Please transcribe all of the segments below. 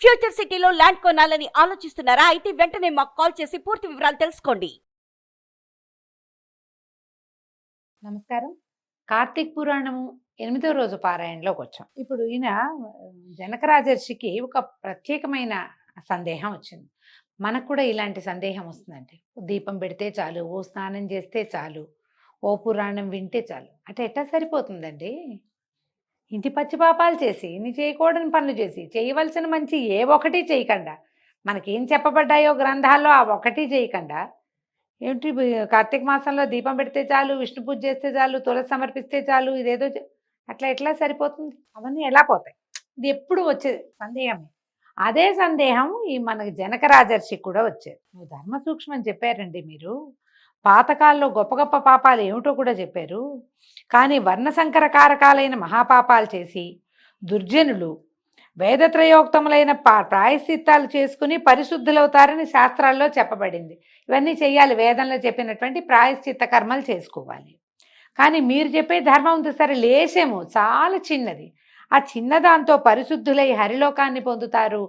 Future సిటీలో land కొనాలని ఆలోచిస్తున్నారా? అయితే వెంటనే మాకు కాల్ చేసి పూర్తి వివరాలు తెలుసుకోండి. నమస్కారం. కార్తీక్ పురాణము 8వ రోజు పారాయణలోకి వచ్చాం. ఇప్పుడు ఈయన జనక రాజర్షికి ఒక ప్రత్యేకమైన సందేహం వచ్చింది. మనకు కూడా ఇలాంటి సందేహం వస్తుందండి. దీపం పెడితే చాలు, ఓ స్నానం చేస్తే చాలు, ఓ పురాణం వింటే చాలు. అంటే ఎట్లా సరిపోతుందండి? ఇంటి పచ్చి పాపాలు చేసి, ఇన్ని చేయకూడని పనులు చేసి, చేయవలసిన మంచి ఏ ఒకటి చేయకుండా, మనకేం చెప్పబడ్డాయో గ్రంథాల్లో ఆ ఒకటి చేయకుండా, ఏంటి కార్తీక మాసంలో దీపం పెడితే చాలు, విష్ణు పూజ చేస్తే చాలు, తులసి సమర్పిస్తే చాలు, ఇదేదో అట్లా ఎట్లా సరిపోతుంది? అవన్నీ ఎలా పోతాయి? ఇది ఎప్పుడు వచ్చేది సందేహమే. అదే సందేహం ఈ మనకి జనక రాజర్షికి కూడా వచ్చేది. నువ్వు ధర్మ సూక్ష్మం చెప్పారండి మీరు. పాతకాల్లో గొప్ప గొప్ప పాపాలు ఏమిటో కూడా చెప్పారు. కానీ వర్ణసంకర కారకాలైన మహాపాపాలు చేసి దుర్జనులు వేదత్రయోక్తములైన ప్రాయశ్చిత్తాలు చేసుకుని పరిశుద్ధులవుతారని శాస్త్రాల్లో చెప్పబడింది. ఇవన్నీ చెయ్యాలి, వేదంలో చెప్పినటువంటి ప్రాయశ్చిత్త కర్మలు చేసుకోవాలి. కానీ మీరు చెప్పే ధర్మం ఉంది సరే, లేసేమో చాలా చిన్నది. ఆ చిన్నదాంతో పరిశుద్ధులై హరిలోకాన్ని పొందుతారు,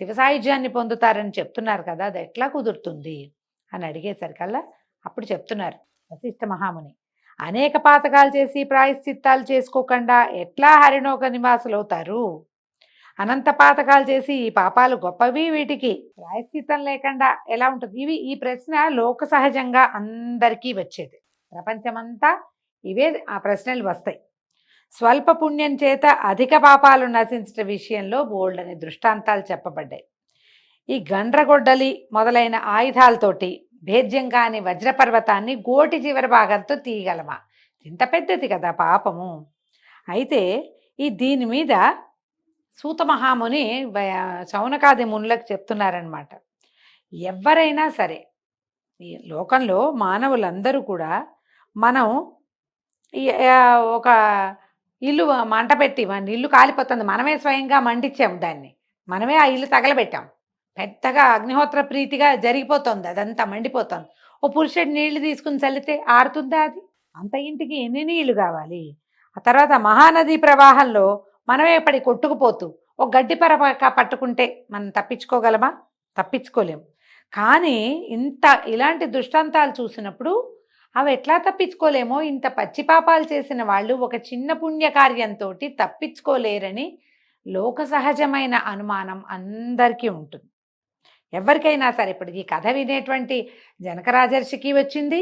శివసాయుధ్యాన్ని పొందుతారని చెప్తున్నారు కదా, అది ఎట్లా కుదురుతుంది అని అడిగేసరికల్లా అప్పుడు చెప్తున్నారు వశిష్ఠ మహాముని, అనేక పాతకాలు చేసి ప్రాయశ్చిత్తాలు చేసుకోకుండా ఎట్లా హరిలోక నివాసులు అవుతారు? అనంత పాతకాలు చేసి ఈ పాపాలు గొప్పవి, వీటికి ప్రాయశ్చిత్తం లేకుండా ఎలా ఉంటుంది? ఈ ప్రశ్న లోక సహజంగా అందరికీ వచ్చేది. ప్రపంచమంతా ఇవే ఆ ప్రశ్నలు వస్తాయి. స్వల్ప పుణ్యం చేత అధిక పాపాలు నశించట విషయంలో బోల్డ్ అనే దృష్టాంతాలు చెప్పబడ్డాయి. ఈ గండ్రగొడ్డలి మొదలైన ఆయుధాలతోటి భేద్యం కాని వజ్రపర్వతాన్ని గోటి చివరి భాగంతో తీయగలమా? ఇంత పెద్దది కదా పాపము. అయితే దీని మీద సూత మహాముని శౌనకాది మునులకు చెప్తున్నారనమాట. ఎవరైనా సరే ఈ లోకంలో మానవులందరూ కూడా, మనం ఒక ఇల్లు మంట పెట్టి, మన ఇల్లు కాలిపోతుంది, మనమే స్వయంగా మంటించాము, దాన్ని మనమే ఆ ఇల్లు తగలబెట్టాం, పెద్దగా అగ్నిహోత్ర ప్రీతిగా జరిగిపోతుంది, అదంతా మండిపోతుంది. ఓ పురుషుడు నీళ్లు తీసుకుని చల్లితే ఆరుతుందా? అది అంత ఇంటికి ఎన్ని నీళ్లు కావాలి? ఆ తర్వాత మహానదీ ప్రవాహంలో మనమే పడి కొట్టుకుపోతూ ఒక గడ్డి పరక పట్టుకుంటే మనం తప్పించుకోగలమా? తప్పించుకోలేము. కానీ ఇలాంటి దృష్టాంతాలు చూసినప్పుడు అవి ఎట్లా తప్పించుకోలేమో, ఇంత పచ్చిపాపాలు చేసిన వాళ్ళు ఒక చిన్న పుణ్యకార్యంతో తప్పించుకోలేరని లోక సహజమైన అనుమానం అందరికీ ఉంటుంది. ఎవరికైనా సరే. ఇప్పుడు ఈ కథ వినేటువంటి జనక రాజర్షికి వచ్చింది,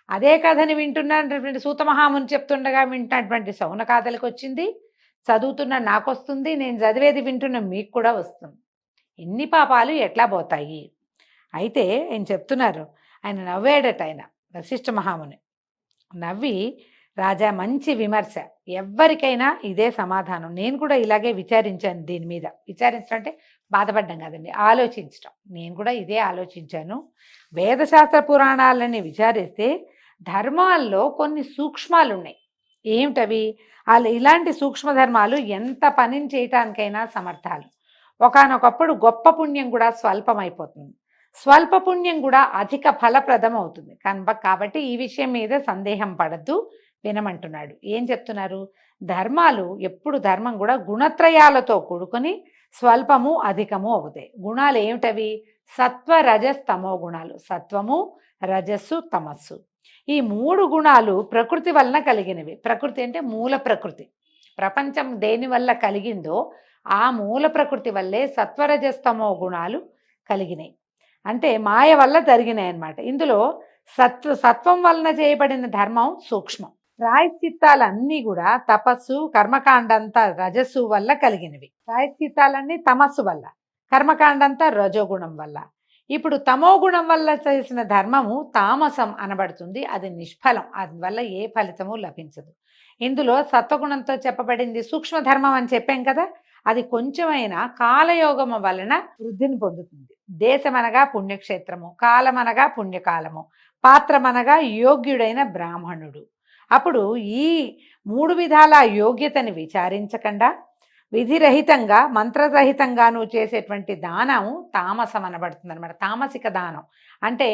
అదే కథని వింటున్నటువంటి సూత మహాముని చెప్తుండగా వింటున్నటువంటి శౌనకాదులకు వచ్చింది, చదువుతున్న నాకు వస్తుంది, నేను చదివేది వింటున్న మీకు కూడా వస్తుంది. ఎన్ని పాపాలు ఎట్లా పోతాయి? అయితే ఆయన చెప్తున్నారు, ఆయన నవ్వాడట. ఆయన వశిష్ఠ మహాముని నవ్వి, రాజా మంచి విమర్శ, ఎవరికైనా ఇదే సమాధానం. నేను కూడా ఇలాగే విచారించాను, దీని మీద విచారించడం అంటే బాధపడ్డం కదండి, ఆలోచించడం. నేను కూడా ఇదే ఆలోచించాను. వేదశాస్త్ర పురాణాలని విచారిస్తే ధర్మాల్లో కొన్ని సూక్ష్మాలు ఉన్నాయి. ఏమిటవి? ఇలాంటి సూక్ష్మ ధర్మాలు ఎంత పనిని చేయటానికైనా సమర్థాలు. ఒకానొకప్పుడు గొప్ప పుణ్యం కూడా స్వల్పమైపోతుంది, స్వల్ప పుణ్యం కూడా అధిక ఫలప్రదం అవుతుంది. కాబట్టి ఈ విషయం మీద సందేహం పడద్దు, వినమంటున్నాడు. ఏం చెప్తున్నారు? ధర్మాలు ఎప్పుడు, ధర్మం కూడా గుణత్రయాలతో కూడుకొని స్వల్పము అధికము అవుతాయి. గుణాలు ఏమిటవి? సత్వ రజస్ తమో గుణాలు. సత్వము, రజస్సు, తమస్సు. ఈ 3 గుణాలు ప్రకృతి వలన కలిగినవి. ప్రకృతి అంటే మూల ప్రకృతి. ప్రపంచం దేని వల్ల కలిగిందో ఆ మూల ప్రకృతి వల్లే సత్వరజస్తమో గుణాలు కలిగినాయి. అంటే మాయ వల్ల జరిగినాయి అన్నమాట. ఇందులో సత్వం వలన చేయబడిన ధర్మం సూక్ష్మం. ప్రాయశ్చిత్తాలన్నీ కూడా తపస్సు, కర్మకాండంతా రజస్సు వల్ల కలిగినవి. ప్రాయశ్చిత్తాలన్నీ తమస్సు వల్ల, కర్మకాండంతా రజోగుణం వల్ల. ఇప్పుడు తమో గుణం వల్ల చేసిన ధర్మము తామసం అనబడుతుంది. అది నిష్ఫలం, అందువల్ల ఏ ఫలితము లభించదు. ఇందులో సత్వగుణంతో చెప్పబడింది సూక్ష్మ ధర్మం అని చెప్పాం కదా, అది కొంచెమైనా కాలయోగము వలన వృద్ధిని పొందుతుంది. దేశమనగా పుణ్యక్షేత్రము, కాలమనగా పుణ్యకాలము, పాత్రమనగా యోగ్యుడైన బ్రాహ్మణుడు. అప్పుడు ఈ 3 విధాల యోగ్యతని విచారించకుండా విధిరహితంగా, మంత్రరహితంగాను చేసేటువంటి దానము తామసం అనబడుతుంది అనమాట. తామసిక దానం అంటే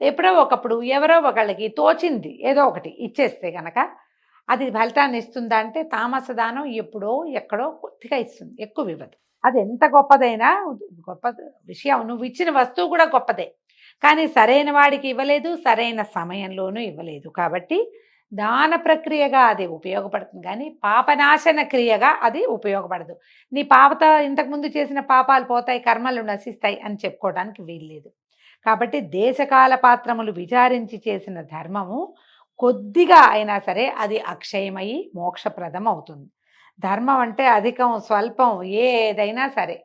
ఎప్పుడో ఒకప్పుడు ఎవరో ఒకళ్ళకి తోచింది ఏదో ఒకటి ఇచ్చేస్తే కనుక అది ఫలితాన్ని ఇస్తుందా అంటే తామస దానం ఎప్పుడో ఎక్కడో కొద్దిగా ఇస్తుంది, ఎక్కువ ఇవ్వదు. అది ఎంత గొప్పదైనా, గొప్ప విషయం, నువ్వు ఇచ్చిన వస్తువు కూడా గొప్పదే, కానీ సరైన వాడికి ఇవ్వలేదు, సరైన సమయంలోనూ ఇవ్వలేదు. కాబట్టి దాన ప్రక్రియగా అది ఉపయోగపడుతుంది, కానీ పాపనాశన క్రియగా అది ఉపయోగపడదు. నీ పాపతో ఇంతకుముందు చేసిన పాపాలు పోతాయి, కర్మలు నశిస్తాయి అని చెప్పుకోవడానికి వీల్లేదు. కాబట్టి దేశకాల పాత్రములు విచారించి చేసిన ధర్మము కొద్దిగా అయినా సరే అది అక్షయమై మోక్షప్రదం అవుతుంది. ధర్మం అంటే అధికం స్వల్పం ఏదైనా సరే,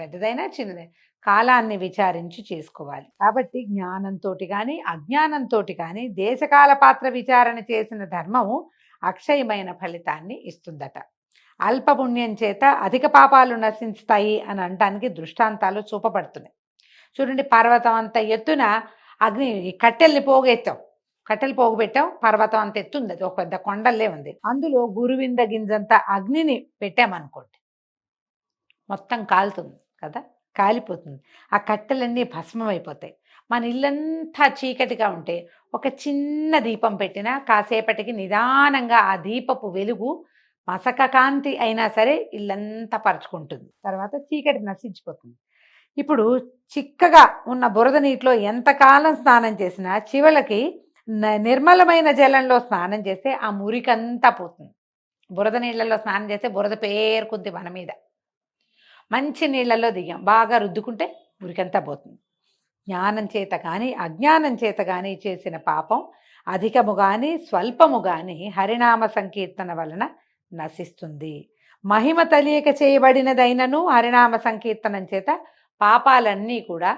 పెద్దదైనా చిన్నదైనా కాలాన్ని విచారించి చేసుకోవాలి. కాబట్టి జ్ఞానంతో కానీ అజ్ఞానంతో కానీ దేశకాల పాత్ర విచారణ చేసిన ధర్మము అక్షయమైన ఫలితాన్ని ఇస్తుందట. అల్ప పుణ్యం చేత అధిక పాపాలు నశిస్తాయి అని అనడానికి దృష్టాంతాలు చూపబడుతున్నాయి. చూడండి, పర్వతం అంత ఎత్తున అగ్ని కట్టెల్ని పోగెత్తాం, కట్టెలు పోగుపెట్టాం, పర్వతం అంత ఎత్తుంది, అది ఒక పెద్ద కొండల్లే ఉంది. అందులో గురువింద గింజంత అగ్నిని పెట్టామనుకోండి, మొత్తం కాలుతుంది కదా, కాలిపోతుంది. ఆ కట్టెలన్నీ భస్మం అయిపోతాయి. మన ఇల్లంతా చీకటిగా ఉంటే ఒక చిన్న దీపం పెట్టినా కాసేపటికి నిదానంగా ఆ దీపపు వెలుగు మసక కాంతి అయినా సరే ఇల్లంతా పరుచుకుంటుంది, తర్వాత చీకటి నశించిపోతుంది. ఇప్పుడు చిక్కగా ఉన్న బురద నీటిలో ఎంతకాలం స్నానం చేసినా చివరికి నిర్మలమైన జలంలో స్నానం చేస్తే ఆ మురికంతా పోతుంది. బురద నీళ్ళల్లో స్నానం చేస్తే బురద పేరుకుంది మన మీద. మంచి నీళ్ళల్లో దిగాం, బాగా రుద్దుకుంటే మురికంతా పోతుంది. జ్ఞానం చేత కానీ అజ్ఞానం చేత కానీ చేసిన పాపం అధికము కానీ స్వల్పము కానీ హరినామ సంకీర్తన వలన నశిస్తుంది. మహిమ తెలియక చేయబడినదైనను హరినామ సంకీర్తనం చేత పాపాలన్నీ కూడా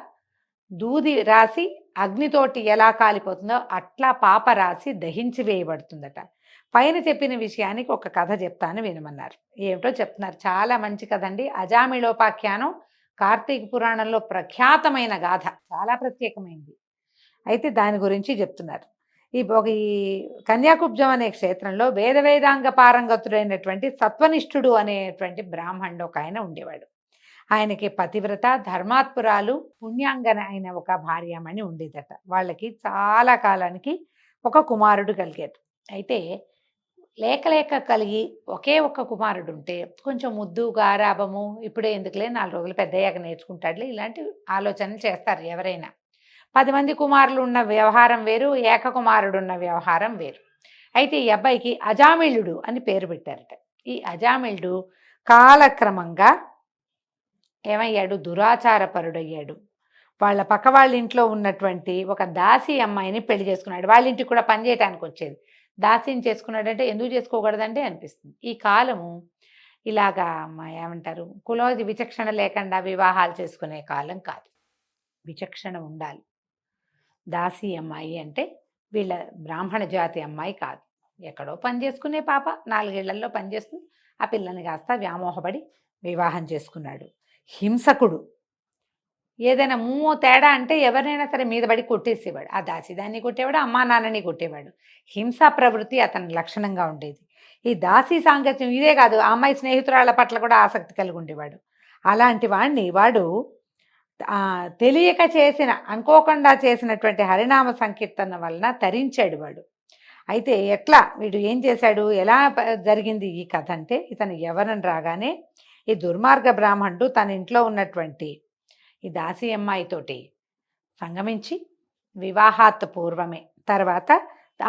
దూది రాసి అగ్నితోటి ఎలా కాలిపోతుందో అట్లా పాప రాసి దహించి వేయబడుతుందట. పైన చెప్పిన విషయానికి ఒక కథ చెప్తాను వినమన్నారు. ఏమిటో చెప్తున్నారు, చాలా మంచి కథ అండి. అజామిళోపాఖ్యానం కార్తీక పురాణంలో ప్రఖ్యాతమైన గాథ, చాలా ప్రత్యేకమైంది. అయితే దాని గురించి చెప్తున్నారు. ఈ కన్యాకుబ్జం అనే క్షేత్రంలో వేదాంగ పారంగతుడైనటువంటి సత్వనిష్ఠుడు అనేటువంటి బ్రాహ్మణుడు ఒక ఆయన ఉండేవాడు. ఆయనకి పతివ్రత ధర్మాత్పురాలు పుణ్యాంగన అయిన ఒక భార్యమణి ఉండేదట. వాళ్ళకి చాలా కాలానికి ఒక కుమారుడు కలిగాడు. అయితే లేక కలిగి ఒకే ఒక్క కుమారుడు ఉంటే కొంచెం ముద్దు గారాభము, ఇప్పుడే ఎందుకులే 4 రోజులు పెద్దయ్యాక నేర్చుకుంటాడులే, ఇలాంటి ఆలోచనలు చేస్తారు ఎవరైనా. 10 మంది కుమారులు ఉన్న వ్యవహారం వేరు, ఏక కుమారుడు ఉన్న వ్యవహారం వేరు. అయితే ఈ అబ్బాయికి అజామిళుడు అని పేరు పెట్టారట. ఈ అజామిళుడు కాలక్రమంగా ఏమయ్యాడు, దురాచారపరుడయ్యాడు. వాళ్ళ పక్క వాళ్ళ ఇంట్లో ఉన్నటువంటి ఒక దాసి అమ్మాయిని పెళ్లి చేసుకున్నాడు. వాళ్ళ ఇంటికి కూడా పని చేయడానికి వచ్చేది. దాసిని చేసుకున్నాడంటే ఎందుకు చేసుకోకూడదంటే అనిపిస్తుంది. ఈ కాలము ఇలాగా ఏమంటారు, కులోది విచక్షణ లేకుండా వివాహాలు చేసుకునే కాలం కాదు, విచక్షణ ఉండాలి. దాసి అమ్మాయి అంటే వీళ్ళ బ్రాహ్మణ జాతి అమ్మాయి కాదు, ఎక్కడో పని చేసుకునే పాప, 4 ఏళ్లలో పని చేస్తుంది. ఆ పిల్లని కాస్త వ్యామోహపడి వివాహం చేసుకున్నాడు. హింసకుడు, ఏదైనా తేడా అంటే ఎవరినైనా సరే మీద పడి కొట్టేసేవాడు. ఆ దాసిదాన్ని కొట్టేవాడు, అమ్మా నాన్నని కొట్టేవాడు. హింసా ప్రవృత్తి అతని లక్షణంగా ఉండేది. ఈ దాసి సాంగత్యం ఇదే కాదు, ఆ అమ్మాయి స్నేహితురాళ్ళ పట్ల కూడా ఆసక్తి కలిగి ఉండేవాడు. అలాంటి వాడిని వాడు తెలియక చేసిన, అనుకోకుండా చేసినటువంటి హరినామ సంకీర్తన వలన తరించాడు వాడు. అయితే ఎట్లా వీడు ఏం చేశాడు, ఎలా జరిగింది ఈ కథ అంటే, ఇతను యవ్వనం రాగానే ఈ దుర్మార్గ బ్రాహ్మణుడు తన ఇంట్లో ఉన్నటువంటి ఈ దాసి అమ్మాయితోటి సంగమించి వివాహాత్ పూర్వమే, తర్వాత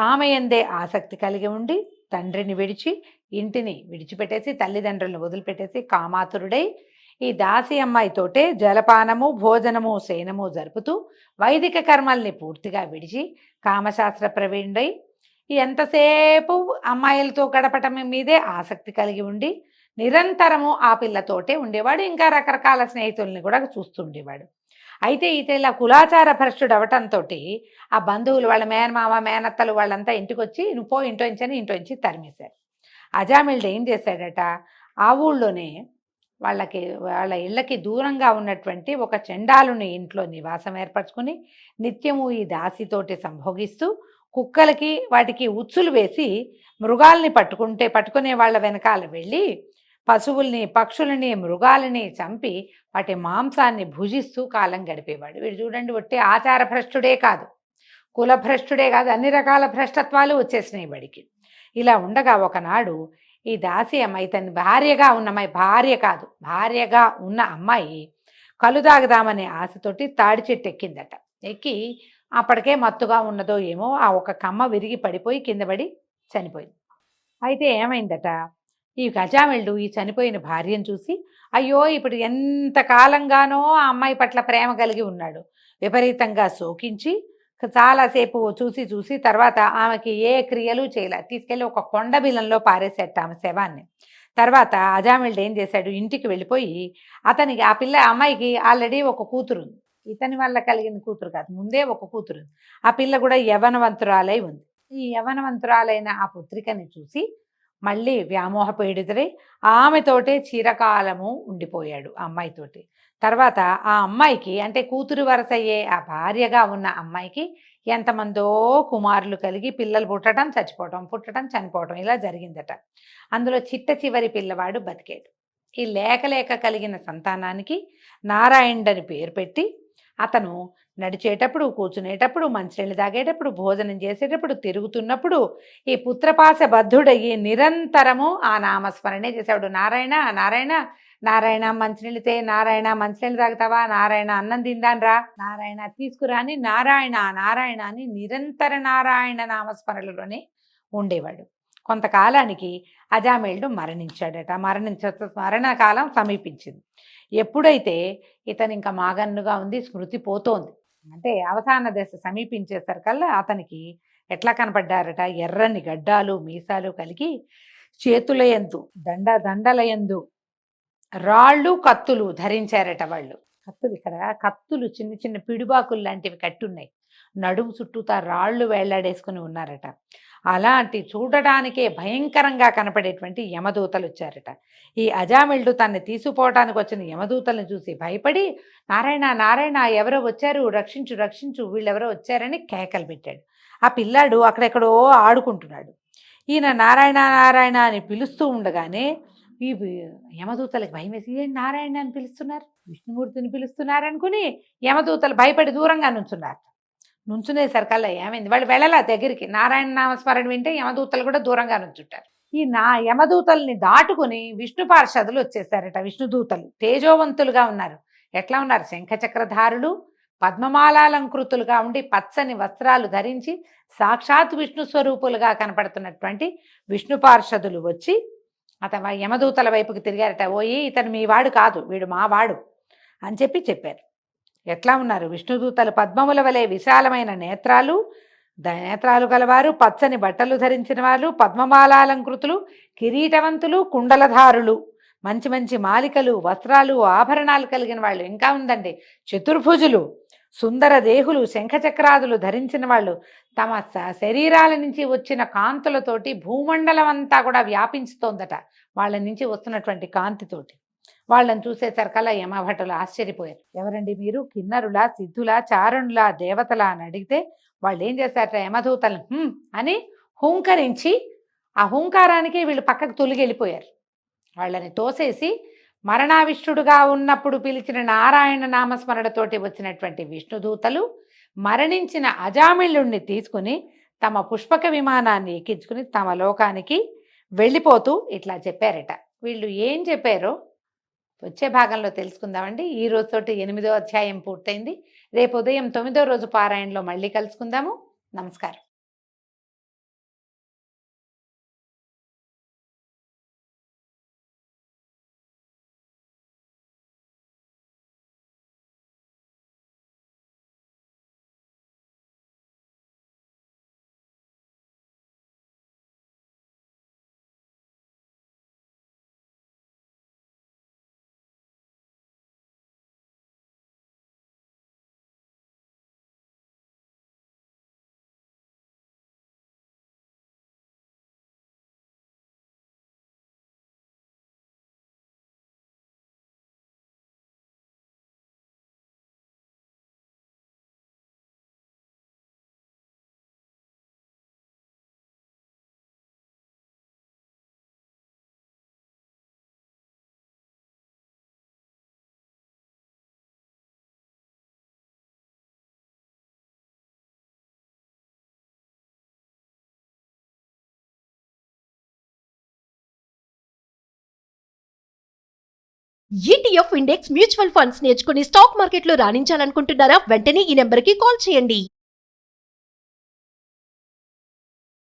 ఆమె ఎందే ఆసక్తి కలిగి ఉండి తండ్రిని విడిచి ఇంటిని విడిచిపెట్టేసి తల్లిదండ్రులను వదిలిపెట్టేసి కామాతురుడై ఈ దాసి అమ్మాయితోటే జలపానము భోజనము శయనము జరుపుతూ వైదిక కర్మల్ని పూర్తిగా విడిచి కామశాస్త్ర ప్రవీణుడై ఎంతసేపు అమ్మాయిలతో గడపటం మీదే ఆసక్తి కలిగి ఉండి నిరంతరము ఆ పిల్లతోటే ఉండేవాడు. ఇంకా రకరకాల స్నేహితుల్ని కూడా చూస్తుండేవాడు. అయితే ఇలా కులాచార భ్రష్టుడు అవటంతో ఆ బంధువులు, వాళ్ళ మేనమామ మేనత్తలు వాళ్ళంతా ఇంటికి వచ్చి నువ్వు పో ఇంటోంచని ఇంటోంచి తరిమేశారు. అజామిళుడు ఏం చేశాడట, ఆ ఊళ్ళోనే వాళ్ళ ఇళ్ళకి దూరంగా ఉన్నటువంటి ఒక చండాలుని ఇంట్లో నివాసం ఏర్పరచుకుని నిత్యము ఈ దాసితోటి సంభోగిస్తూ కుక్కలకి వాటికి ఉచ్చులు వేసి మృగాల్ని పట్టుకునే వాళ్ళ వెనకాల వెళ్ళి పశువుల్ని పక్షులని మృగాలని చంపి వాటి మాంసాన్ని భుజిస్తూ కాలం గడిపేవాడు. వీడు చూడండి, ఒట్టే ఆచార భ్రష్టుడే కాదు, కుల భ్రష్టుడే కాదు, అన్ని రకాల భ్రష్టత్వాలు వచ్చేసినాయి వాడికి. ఇలా ఉండగా ఒకనాడు ఈ దాసి అమ్మాయి తన భార్యగా ఉన్న అమ్మాయి, భార్య కాదు భార్యగా ఉన్న అమ్మాయి కళ్ళు తాగుదామనే ఆశతోటి తాడి చెట్టు ఎక్కిందట. ఎక్కి అప్పటికే మత్తుగా ఉన్నదో ఏమో ఆ ఒక కమ్మ విరిగి పడిపోయి కింద పడి చనిపోయింది. అయితే ఏమైందట, ఈ గజామిళుడు ఈ చనిపోయిన భార్యను చూసి అయ్యో ఇప్పుడు ఎంత కాలంగానో ఆ అమ్మాయి పట్ల ప్రేమ కలిగి ఉన్నాడు, విపరీతంగా శోకించి చాలాసేపు చూసి చూసి తర్వాత ఆమెకి ఏ క్రియలు చేయలే, తీసుకెళ్ళి ఒక కొండ బిలంలో పారేసేట ఆమె శవాన్ని. తర్వాత అజామిళుడు ఏం చేశాడు, ఇంటికి వెళ్ళిపోయి అతనికి ఆ అమ్మాయికి ఆల్రెడీ ఒక కూతురు ఉంది, ఇతని వల్ల కలిగిన కూతురు కాదు, ముందే ఒక కూతురు ఉంది. ఆ పిల్ల కూడా యవనవంతురాలై ఉంది. ఈ యవనవంతురాలైన ఆ పుత్రికని చూసి మళ్ళీ వ్యామోహపీడితుడై ఆమెతోటే చిరకాలము ఉండిపోయాడు ఆ అమ్మాయితోటి. తర్వాత ఆ అమ్మాయికి అంటే కూతురు వరసయ్యే ఆ భార్యగా ఉన్న అమ్మాయికి ఎంతమందో కుమారులు కలిగి పిల్లలు పుట్టడం చచ్చిపోవటం, పుట్టడం చనిపోవటం ఇలా జరిగిందట. అందులో చిట్ట చివరి పిల్లవాడు బతికాడు. ఈ లేక లేక కలిగిన సంతానానికి నారాయణుడని పేరు పెట్టి అతను నడిచేటప్పుడు, కూర్చునేటప్పుడు, మంచినీళ్ళు తాగేటప్పుడు, భోజనం చేసేటప్పుడు, తిరుగుతున్నప్పుడు ఈ పుత్రపాశ బద్ధుడయ్యి నిరంతరము ఆ నామస్మరణే చేసేవాడు. నారాయణ నారాయణ నారాయణ మంచినీళ్ళితే, నారాయణ మంచినీళ్ళు తాగుతావా, నారాయణ అన్నం తిందాన్రా, నారాయణ తీసుకురా అని నారాయణ నారాయణ అని నిరంతర నారాయణ నామస్మరణలోనే ఉండేవాడు. కొంతకాలానికి అజామిళుడు మరణించాడట. మరణకాలం సమీపించింది. ఎప్పుడైతే ఇతను ఇంకా మాగన్నుగా ఉంది, స్మృతి పోతోంది, అంటే అవసాన దశ సమీపించేసరికల్లా అతనికి ఎట్లా కనపడ్డారట, ఎర్రని గడ్డాలు మీసాలు కలిగి చేతులయందు దండలయందు రాళ్ళు కత్తులు ధరించారట. వాళ్ళు కత్తులు, ఇక్కడ కత్తులు చిన్న చిన్న పిడుబాకులు లాంటివి కట్టున్నాయి, నడుము చుట్టూతా రాళ్ళు వేళ్లాడేసుకుని ఉన్నారట. అలాంటి చూడడానికే భయంకరంగా కనపడేటువంటి యమదూతలు వచ్చారట. ఈ అజామిళుడు తనని తీసుకుపోవటానికి వచ్చిన యమదూతలను చూసి భయపడి నారాయణ నారాయణ ఎవరో వచ్చారు, రక్షించు రక్షించు, వీళ్ళెవరో వచ్చారని కేకలు పెట్టాడు. ఆ పిల్లాడు అక్కడెక్కడో ఆడుకుంటున్నాడు. ఈయన నారాయణ నారాయణ అని పిలుస్తూ ఉండగానే ఈ యమదూతలకు భయం వేసి ఏం నారాయణ అని పిలుస్తున్నారు, విష్ణుమూర్తిని పిలుస్తున్నారు అనుకుని యమదూతలు భయపడి దూరంగా నుంచున్నారు. నుంచునేసరికల్లా ఏమైంది, వాళ్ళు వెళ్ళలా దగ్గరికి, నారాయణ నామస్మరణ వింటే యమదూతలు కూడా దూరంగా నుంచుంటారు. ఈ యమదూతల్ని దాటుకుని విష్ణు పార్షదులు వచ్చేసారట. విష్ణుదూతలు తేజోవంతులుగా ఉన్నారు. ఎట్లా ఉన్నారు, శంఖచక్రధారులు, పద్మమాలాలంకృతులుగా ఉండి పచ్చని వస్త్రాలు ధరించి సాక్షాత్ విష్ణు స్వరూపులుగా కనపడుతున్నటువంటి విష్ణు పార్షదులు వచ్చి అతను యమదూతల వైపుకి తిరిగారట. ఓయి ఇతను మీ వాడు కాదు, వీడు మా వాడు అని చెప్పారు. ఎట్లా ఉన్నారు, విష్ణుదూతలు పద్మముల వలె విశాలమైన నేత్రాలు గలవారు, పచ్చని బట్టలు ధరించిన వాళ్ళు, పద్మమాలాలంకృతులు, కిరీటవంతులు, కుండలధారులు, మంచి మంచి మాలికలు, వస్త్రాలు, ఆభరణాలు కలిగిన వాళ్ళు. ఇంకా ఉందండి, చతుర్భుజులు, సుందర దేహులు, శంఖచక్రాదులు ధరించిన వాళ్ళు, తమ శరీరాల నుంచి వచ్చిన కాంతులతోటి భూమండలం అంతా కూడా వ్యాపించుతోందట, వాళ్ళ నుంచి వస్తున్నటువంటి కాంతితోటి. వాళ్ళని చూసేసరికల్లా యమభటులు ఆశ్చర్యపోయారు. ఎవరండి మీరు, కిన్నరులా, సిద్ధులా, చారణులా, దేవతలా అని అడిగితే వాళ్ళు ఏం చేశారట, యమదూతలు అని హుంకరించి ఆ హుంకారానికి వీళ్ళు పక్కకు తొలిగి వెళ్ళిపోయారు. వాళ్ళని తోసేసి మరణావిష్టుడుగా ఉన్నప్పుడు పిలిచిన నారాయణ నామస్మరణతోటి వచ్చినటువంటి విష్ణుదూతలు మరణించిన అజామిళుణ్ణి తీసుకుని తమ పుష్పక విమానాన్ని ఎక్కించుకుని తమ లోకానికి వెళ్ళిపోతూ ఇట్లా చెప్పారట. వీళ్ళు ఏం చెప్పారో వచ్చే భాగంలో తెలుసుకుందామండి. ఈ రోజుతోటి 8వ అధ్యాయం పూర్తయింది. రేపు ఉదయం 9వ రోజు పారాయణలో మళ్ళీ కలుసుకుందాము. నమస్కారం. ETF ఇండెక్స్ మ్యూచువల్ ఫండ్స్ నేర్చుకుని స్టాక్ మార్కెట్లో రాణించాలనుకుంటున్నారా? వెంటనే ఈ నెంబర్కి కాల్ చేయండి.